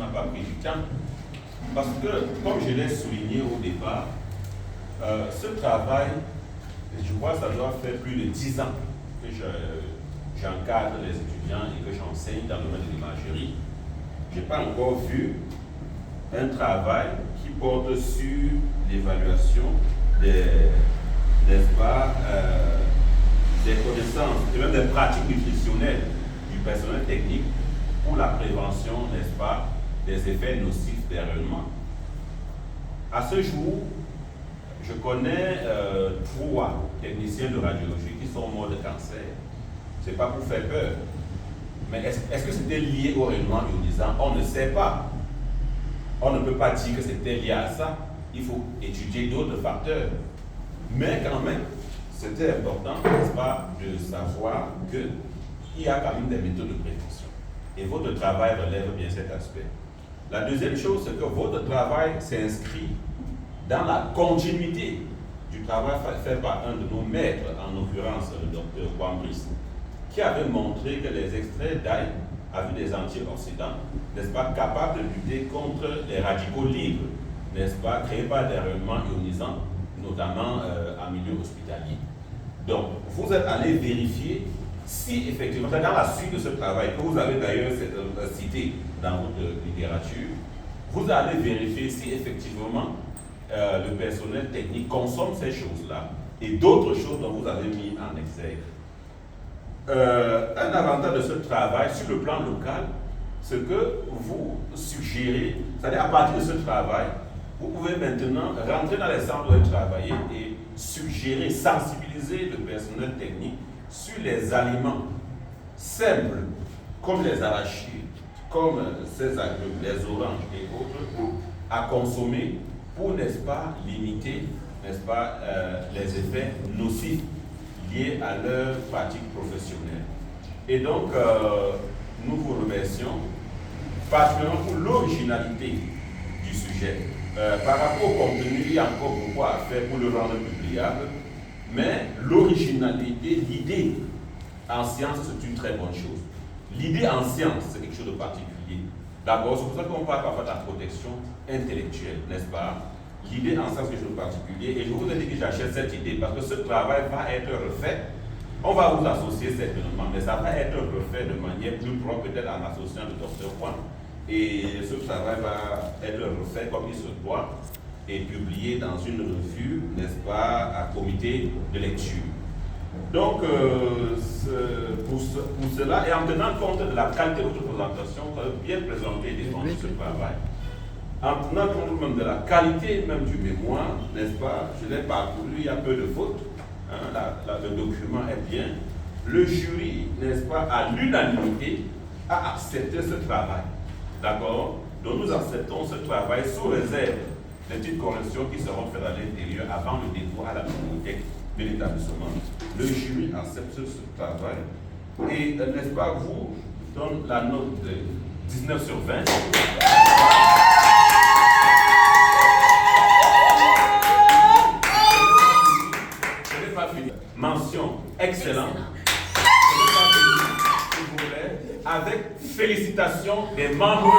n'a pas pris du temps. Parce que, comme je l'ai souligné au départ, ce travail, je crois que ça doit faire plus de 10 ans que j'encadre les étudiants et que j'enseigne dans le domaine de l'imagerie. Je n'ai pas encore vu un travail qui porte sur l'évaluation des connaissances et même des pratiques nutritionnelles du personnel technique pour la prévention, n'est-ce pas, des effets nocifs des rayonnements. À ce jour, je connais 3 techniciens de radiologie qui sont morts de cancer. Ce n'est pas pour faire peur. Mais est-ce que c'était lié au rayonnement ionisant? On ne sait pas. On ne peut pas dire que c'était lié à ça. Il faut étudier d'autres facteurs. Mais quand même, c'était important, n'est-ce pas, de savoir qu'il y a quand même des méthodes de prévention. Et votre travail relève bien cet aspect. La deuxième chose, c'est que votre travail s'inscrit dans la continuité du travail fait par un de nos maîtres, en l'occurrence le docteur Wambris, qui avait montré que les extraits d'ail avec des antioxydants, n'est-ce pas, capables de lutter contre les radicaux libres, n'est-ce pas, créés par des rayonnements ionisants, notamment en milieu hospitalier. Donc, vous êtes allé vérifier si effectivement, dans la suite de ce travail, que vous avez d'ailleurs cité dans votre littérature, vous allez vérifier si effectivement le personnel technique consomme ces choses-là et d'autres choses dont vous avez mis en exergue. Un avantage de ce travail sur le plan local, c'est que vous suggérez, c'est-à-dire à partir de ce travail, vous pouvez maintenant rentrer dans les centres de travailler et suggérer, sensibiliser le personnel technique sur les aliments simples, comme les arachides, comme ces agrumes, les oranges et autres, à consommer pour, n'est-ce pas, limiter, n'est-ce pas, les effets nocifs liés à leur pratique professionnelle. Et donc, nous vous remercions particulièrement pour l'originalité du sujet. Par rapport au contenu, il y a encore beaucoup à faire pour le rendre publiable, mais l'originalité, l'idée en science, c'est une très bonne chose. L'idée en science, c'est quelque chose de particulier. D'abord, c'est pour ça qu'on parle parfois de la protection intellectuelle, n'est-ce pas? L'idée en science, c'est quelque chose de particulier. Et je vous ai dit que j'achète cette idée parce que ce travail va être refait. On va vous associer certainement, mais ça va être refait de manière plus propre, peut-être en associant le docteur Juan. Et ce travail va être refait comme il se doit et publié dans une revue, n'est-ce pas, à comité de lecture. Donc, pour cela, et en tenant compte de la qualité de votre présentation, vous avez bien présenté et défendu ce travail. En tenant compte même de la qualité même du mémoire, n'est-ce pas, je l'ai parcouru, il y a peu de fautes, hein, le document est bien. Le jury, n'est-ce pas, à l'unanimité, a accepté ce travail. D'accord? Donc nous acceptons ce travail sous réserve des petites corrections qui seront faites à l'intérieur avant le dépôt à la bibliothèque de l'établissement. Le jury accepte ce travail et, n'est-ce pas, vous donne la note de 19 sur 20. Je n'ai pas fini. Mention excellent. S'il vous plaît, avec félicitations des membres